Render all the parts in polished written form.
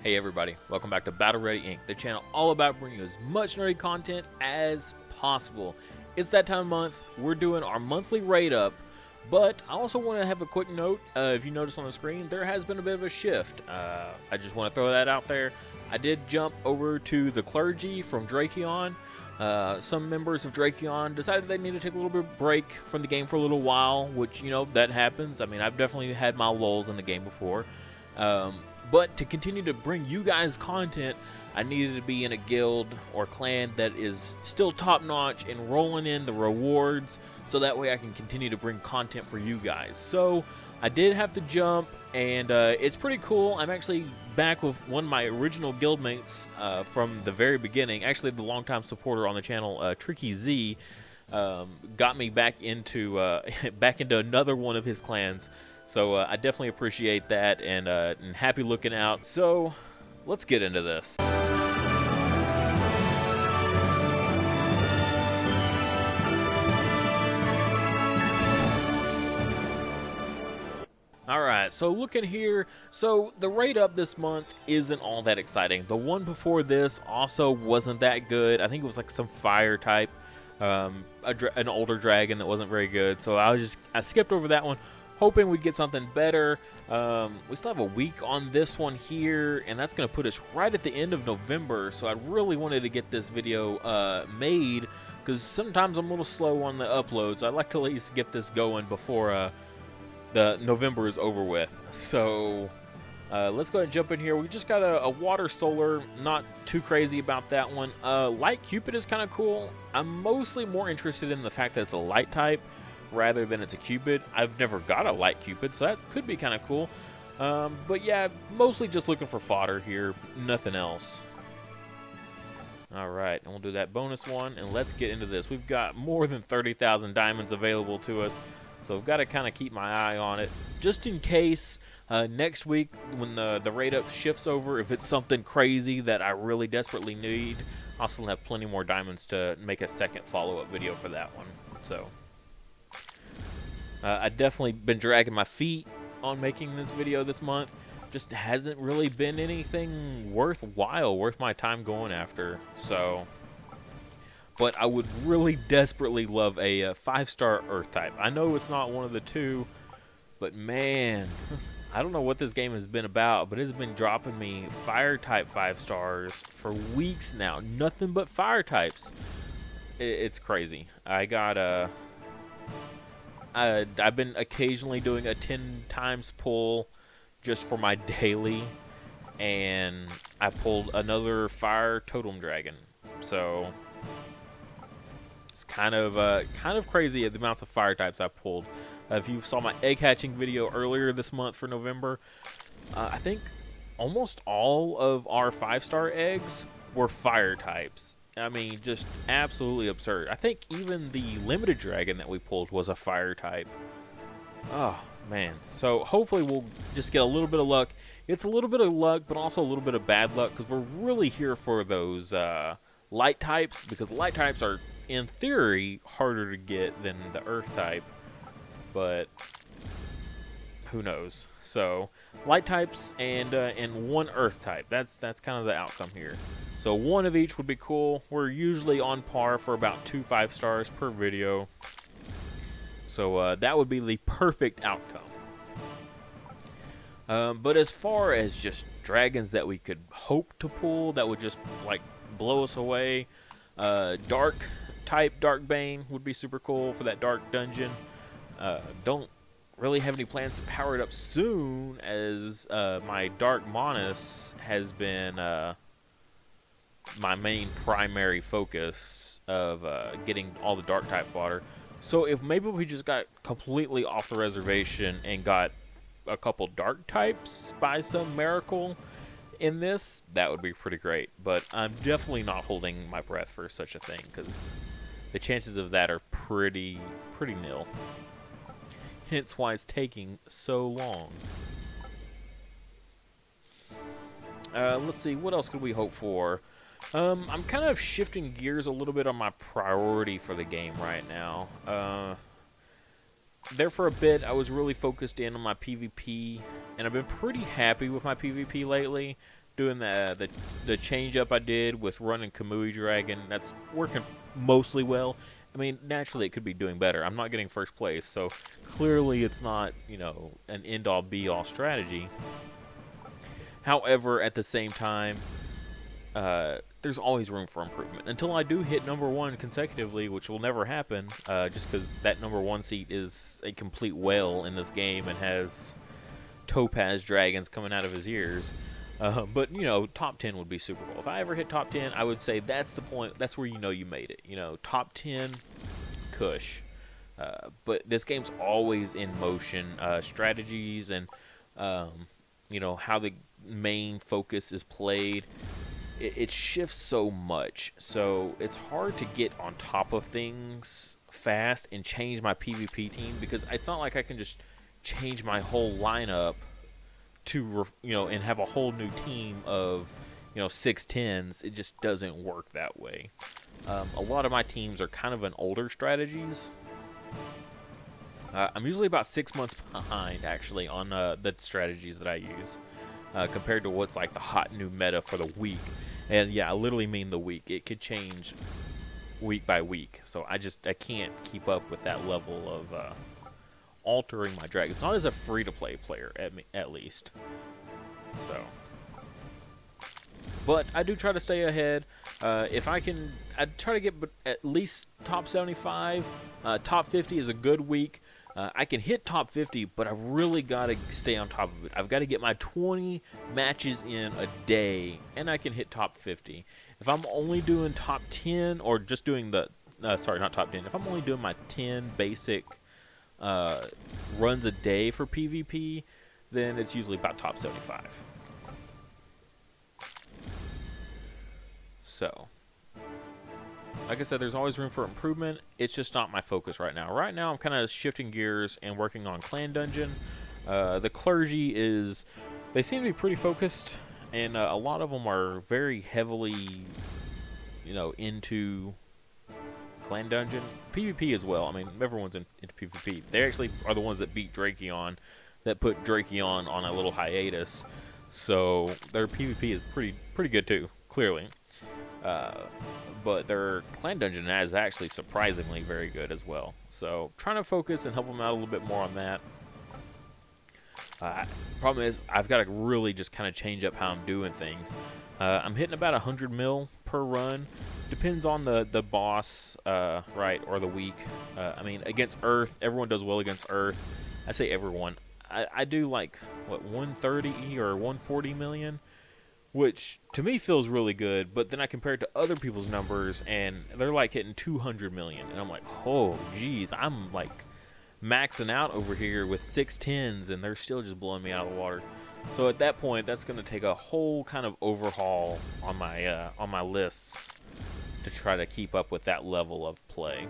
Hey everybody, welcome back to Battle Ready Inc., the channel all about bringing you as much nerdy content as possible. It's that time of month, we're doing our monthly raid up, but I also want to have a quick note. If you notice on the screen, there has been a bit of a shift. I just want to throw that out there. I did jump over to the clergy from Drakeon. Some members of Drakeon decided they need to take a little bit of break from the game for a little while, which, you know, that happens. I mean, I've definitely had my lulls in the game before. But to continue to bring you guys content, I needed to be in a guild or clan that is still top-notch and rolling in the rewards, so that way I can continue to bring content for you guys. So I did have to jump, and it's pretty cool. I'm actually back with one of my original guildmates from the very beginning. Actually, the longtime supporter on the channel, Tricky Z, got me back into another one of his clans. So I definitely appreciate that, and happy looking out. So let's get into this. Alright, so looking here, so the raid up this month isn't all that exciting. The one before this also wasn't that good. I think it was like some fire type, an older dragon that wasn't very good. So I skipped over that one, hoping we'd get something better. We still have a week on this one here, and that's going to put us right at the end of November. So I really wanted to get this video made, because sometimes I'm a little slow on the uploads. So I'd like to at least get this going before the November is over with. So let's go ahead and jump in here. We just got a water solar, not too crazy about that one. Light Cupid is kind of cool. I'm mostly more interested in the fact that it's a light type rather than it's a Cupid. I've never got a light Cupid, so that could be kind of cool. But yeah, mostly just looking for fodder here, nothing else. Alright, and we'll do that bonus one, and let's get into this. We've got more than 30,000 diamonds available to us, so I've got to kind of keep my eye on it, just in case next week when the raid up shifts over, if it's something crazy that I really desperately need, I'll still have plenty more diamonds to make a second follow-up video for that one. So I've definitely been dragging my feet on making this video this month. Just hasn't really been anything worthwhile, worth my time going after. So, but I would really desperately love a 5-star Earth type. I know it's not one of the two, but man, I don't know what this game has been about, but it's been dropping me Fire type 5 stars for weeks now. Nothing but Fire types. It's crazy. I got I've been occasionally doing a 10 times pull just for my daily, and I pulled another fire totem dragon. So it's kind of crazy the amounts of fire types I pulled. If you saw my egg hatching video earlier this month for November, I think almost all of our 5-star eggs were fire types. I mean, just absolutely absurd. I think even the limited dragon that we pulled was a fire type. Oh, man. So hopefully we'll just get a little bit of luck. It's a little bit of luck, but also a little bit of bad luck, because we're really here for those light types, because light types are, in theory, harder to get than the earth type. But who knows? So light types and one earth type. That's kind of the outcome here. So one of each would be cool. We're usually on par for about 2 5-stars per video. So that would be the perfect outcome. But as far as just dragons that we could hope to pull that would just like blow us away, dark type Darkbane would be super cool for that dark dungeon. Don't really have any plans to power it up soon, as my Dark Monas has been my main primary focus of getting all the dark type fodder. So if maybe we just got completely off the reservation and got a couple dark types by some miracle in this, that would be pretty great. But I'm definitely not holding my breath for such a thing, because the chances of that are pretty nil. Hence why it's taking so long. Let's see, what else could we hope for? I'm kind of shifting gears a little bit on my priority for the game right now. There for a bit, I was really focused in on my PvP, and I've been pretty happy with my PvP lately. doing the change up I did with running Kamui Dragon. That's working mostly well. I mean, naturally it could be doing better. I'm not getting first place, so clearly it's not, an end all be all strategy. However, at the same time, there's always room for improvement. Until I do hit number one consecutively, which will never happen, just because that number one seat is a complete whale in this game and has topaz dragons coming out of his ears. But, top 10 would be super cool. If I ever hit top 10, I would say that's the point. That's where you made it. Top 10, Kush. But this game's always in motion. Strategies and, how the main focus is played. It shifts so much, so it's hard to get on top of things fast and change my PvP team, because it's not like I can just change my whole lineup to and have a whole new team of 610s. It just doesn't work that way. A lot of my teams are kind of an older strategies. I'm usually about 6 months behind actually on the strategies that I use. Compared to what's like the hot new meta for the week. And yeah, I literally mean the week. It could change week by week. So I can't keep up with that level of altering my dragons. Not as a free-to-play player, at least. So. But I do try to stay ahead. If I can, I try to get at least top 75. Top 50 is a good week. I can hit top 50, but I've really got to stay on top of it. I've got to get my 20 matches in a day, and I can hit top 50. If I'm only doing top 10, or just doing sorry, not top 10. If I'm only doing my 10 basic runs a day for PvP, then it's usually about top 75. So, like I said, there's always room for improvement. It's just not my focus right now. Right now, I'm kind of shifting gears and working on Clan Dungeon. The clergy they seem to be pretty focused, and a lot of them are very heavily, into Clan Dungeon. PvP as well. I mean, everyone's into PvP. They actually are the ones that beat Drakeon, that put Drakeon on a little hiatus. So their PvP is pretty good too, clearly. But their Clan Dungeon is actually surprisingly very good as well. So trying to focus and help them out a little bit more on that. Problem is, I've got to really just kind of change up how I'm doing things. I'm hitting about 100 mil per run. Depends on the boss, right, or the week. I mean, against Earth, everyone does well against Earth. I say everyone. I do like, 130 or 140 million? Which to me feels really good, but then I compare it to other people's numbers, and they're like hitting 200 million, and I'm like, oh, geez, I'm like maxing out over here with 610s, and they're still just blowing me out of the water. So at that point, that's going to take a whole kind of overhaul on my lists to try to keep up with that level of play.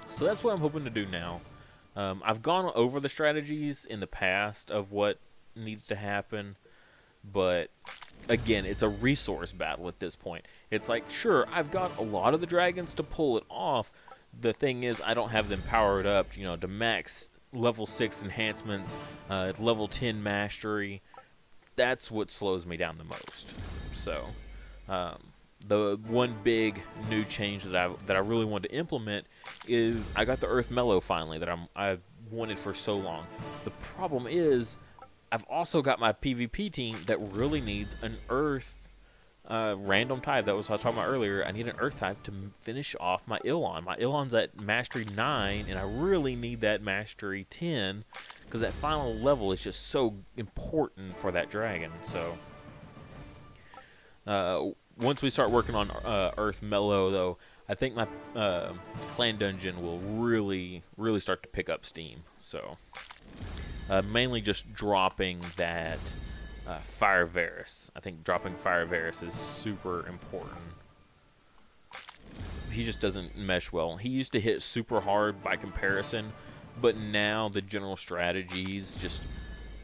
So that's what I'm hoping to do now. I've gone over the strategies in the past of what needs to happen, but again, it's a resource battle at this point. It's like, sure, I've got a lot of the dragons to pull it off. The thing is, I don't have them powered up, to max level 6 enhancements, level 10 mastery. That's what slows me down the most. So, the one big new change that I really wanted to implement is I got the Earth Mellow finally that I've wanted for so long. The problem is, I've also got my PvP team that really needs an Earth random type. That was what I was talking about earlier. I need an Earth type to finish off my Ilon. My Ilon's at Mastery 9, and I really need that Mastery 10, because that final level is just so important for that dragon. So, once we start working on Earth Mellow, though, I think my Clan Dungeon will really start to pick up steam. So... mainly just dropping that Fire Varus. I think dropping Fire Varus is super important. He just doesn't mesh well. He used to hit super hard by comparison, but now the general strategies,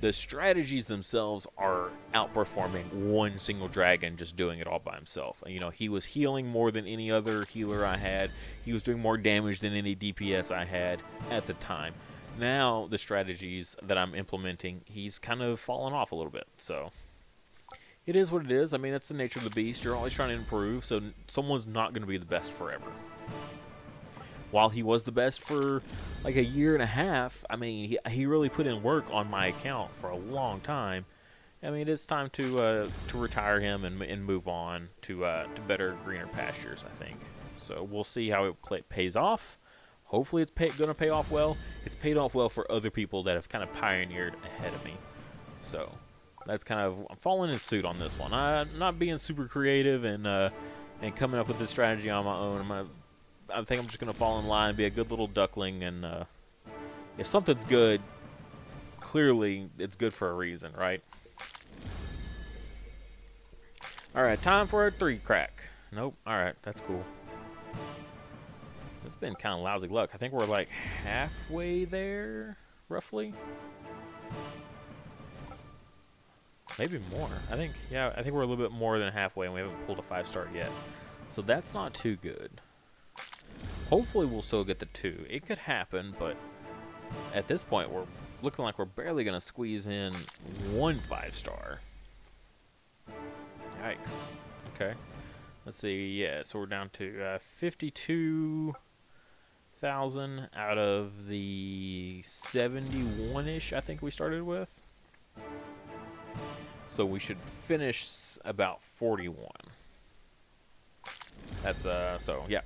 the strategies themselves are outperforming one single dragon just doing it all by himself. He was healing more than any other healer I had. He was doing more damage than any DPS I had at the time. Now, the strategies that I'm implementing, he's kind of fallen off a little bit. So, it is what it is. I mean, that's the nature of the beast. You're always trying to improve, so someone's not going to be the best forever. While he was the best for like a year and a half, I mean, he really put in work on my account for a long time. I mean, it's time to retire him and move on to better, greener pastures, I think. So we'll see how it pays off. Hopefully it's going to pay off well. It's paid off well for other people that have kind of pioneered ahead of me. So that's kind of, I'm following in suit on this one. I'm not being super creative and coming up with this strategy on my own. I think I'm just going to fall in line, be a good little duckling, and if something's good, clearly it's good for a reason, right? Alright, time for a 3 crack. Nope, alright, that's cool. It's been kind of lousy luck. I think we're like halfway there, roughly. Maybe more. I think we're a little bit more than halfway, and we haven't pulled a 5-star yet. So that's not too good. Hopefully we'll still get the 2. It could happen, but at this point we're looking like we're barely going to squeeze in 1 5-star. Yikes. Okay. Let's see. Yeah, so we're down to 52,000 out of the 71-ish I think we started with. So we should finish about 41. That's so yeah.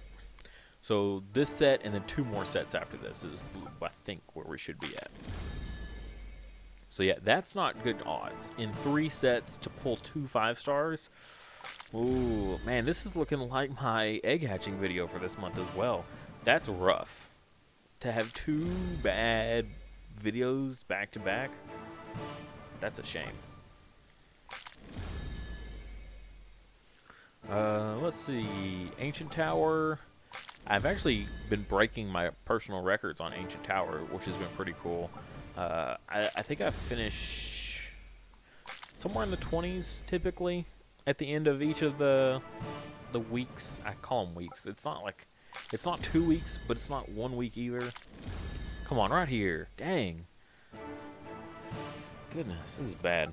So this set and then 2 more sets after this is, I think, where we should be at. So yeah, that's not good odds. In 3 sets to pull 2 5-stars. Ooh, man, this is looking like my egg hatching video for this month as well. That's rough. To have 2 bad videos back to back, that's a shame. Let's see. Ancient Tower. I've actually been breaking my personal records on Ancient Tower, which has been pretty cool. I think I finish somewhere in the 20s typically at the end of each of the weeks. I call them weeks. It's not 2 weeks, but it's not 1 week either. Come on, right here. Dang. Goodness, this is bad.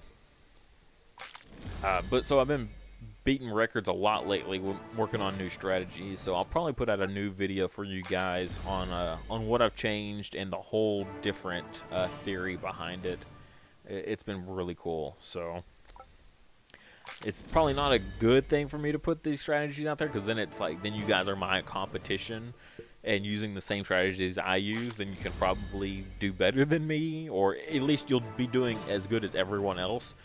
But so I've been beating records a lot lately, working on new strategies. So I'll probably put out a new video for you guys on what I've changed and the whole different theory behind it. It's been really cool. So it's probably not a good thing for me to put these strategies out there, because then it's like, then you guys are my competition, and using the same strategies I use, then you can probably do better than me, or at least you'll be doing as good as everyone else,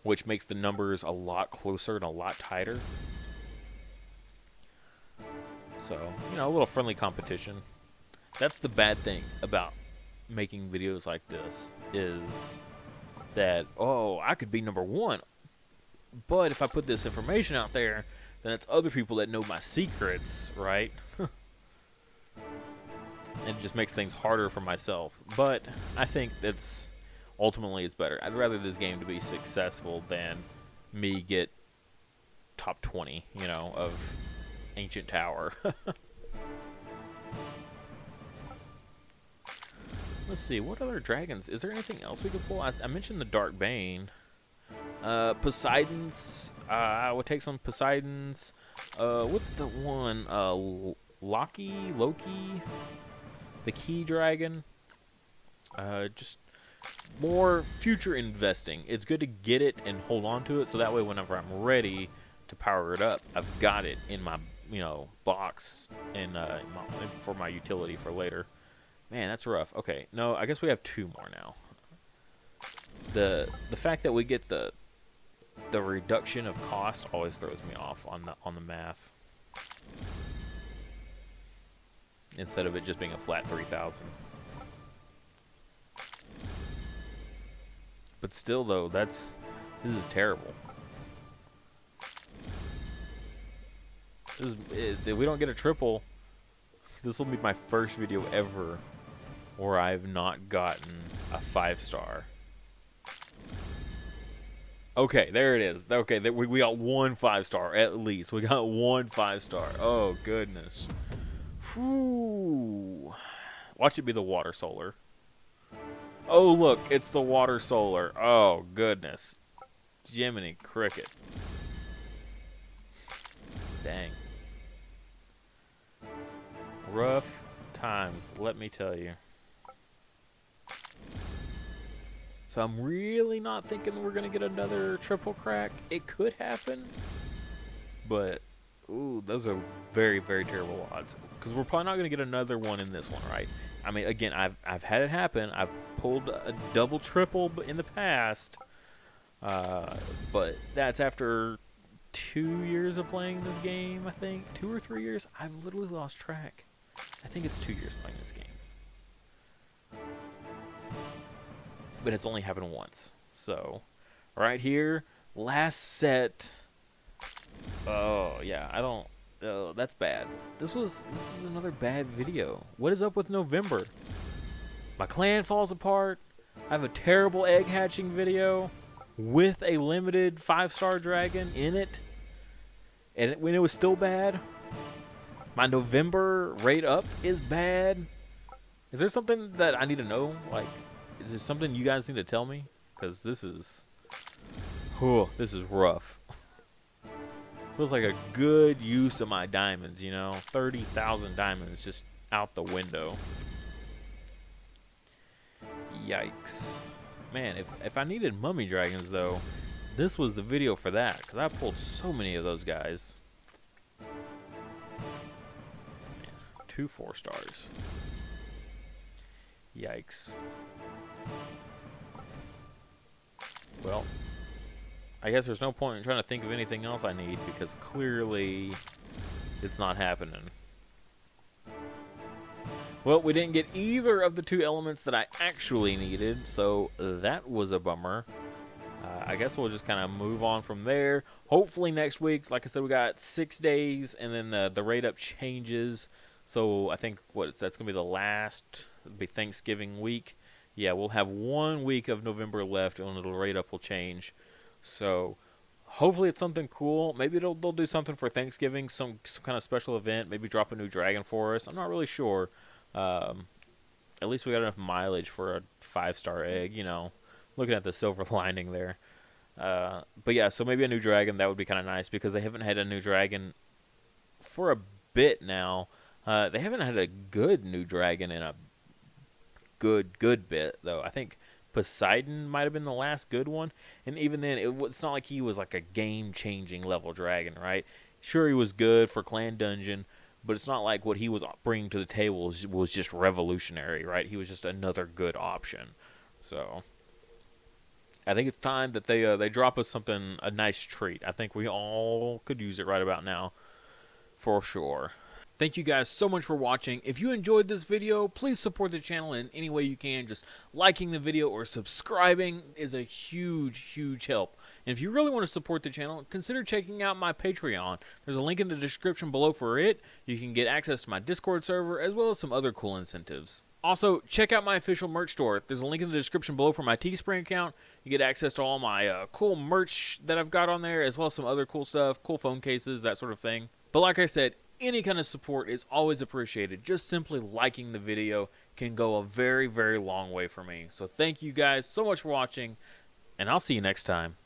which makes the numbers a lot closer and a lot tighter. So, you know, a little friendly competition. That's the bad thing about making videos like this, is that, oh, I could be number 1, but if I put this information out there, then it's other people that know my secrets, right? And it just makes things harder for myself. But I think that's ultimately it's better. I'd rather this game to be successful than me get top 20, you know, of Ancient Tower. Let's see, what other dragons? Is there anything else we could pull? I mentioned the Dark Bane. Poseidon's. I would take some Poseidon's. What's the one? Loki? The Key Dragon. Just more future investing. It's good to get it and hold on to it, so that way whenever I'm ready to power it up, I've got it in my, you know, box and for my utility for later. Man, that's rough. Okay, no, I guess we have 2 more now. The fact that we get the reduction of cost always throws me off on the math. Instead of it just being a flat 3,000. But still, though, this is terrible. If we don't get a triple, this will be my first video ever where I've not gotten a 5-star. Okay, there it is. Okay, we got 1 5-star at least. We got 1 5-star. Oh, goodness. Whew. Watch it be the water solar. Oh, look, it's the water solar. Oh, goodness. Jiminy Cricket. Dang. Rough times, let me tell you. So I'm really not thinking we're going to get another triple crack. It could happen, but ooh, those are very, very terrible odds. Because we're probably not going to get another one in this one, right? I mean, again, I've had it happen. I've pulled a double, triple in the past, but that's after 2 years of playing this game, I think. 2 or 3 years. I've literally lost track. I think it's 2 years playing this game. But it's only happened once. So, right here, last set. Oh, yeah, I don't. Oh, that's bad. This is another bad video. What is up with November? My clan falls apart. I have a terrible egg hatching video with a limited 5-star dragon in it. And when it was still bad. My November rate up is bad. Is there something that I need to know? Like, is there something you guys need to tell me? Because this is rough. Feels like a good use of my diamonds, you know? 30,000 diamonds just out the window. Yikes. Man, if I needed mummy dragons, though, this was the video for that. Because I pulled so many of those guys. Man, 2 4-stars. Yikes. Well, I guess there's no point in trying to think of anything else I need because clearly it's not happening. Well, we didn't get either of the 2 elements that I actually needed, so that was a bummer. I guess we'll just kind of move on from there. Hopefully next week, like I said, we got 6 days, and then the rate up changes. So I think that's going to be the last, it'll be Thanksgiving week. Yeah, we'll have 1 week of November left, and the rate up will change. So hopefully it's something cool. Maybe they'll do something for Thanksgiving, some kind of special event. Maybe drop a new dragon for us. I'm not really sure. At least we got enough mileage for a 5-star egg, you know. Looking at the silver lining there. But yeah, so maybe a new dragon, that would be kind of nice because they haven't had a new dragon for a bit now. They haven't had a good new dragon in a good bit, though. I think Poseidon might have been the last good one. And even then, it's not like he was like a game-changing level dragon, right? Sure, he was good for Clan Dungeon, but it's not like what he was bringing to the table was just revolutionary, right? He was just another good option. So I think it's time that they drop us a nice treat. I think we all could use it right about now, for sure. Thank you guys so much for watching. If you enjoyed this video, please support the channel in any way you can. Just liking the video or subscribing is a huge help. And if you really want to support the channel, consider checking out my Patreon. There's a link in the description below for it. You can get access to my Discord server as well as some other cool incentives. Also, check out my official merch store. There's a link in the description below for my Teespring account. You get access to all my cool merch that I've got on there, as well as some other cool stuff, cool phone cases, that sort of thing. But like I said, any kind of support is always appreciated. Just simply liking the video can go a very long way for me. So thank you guys so much for watching, and I'll see you next time.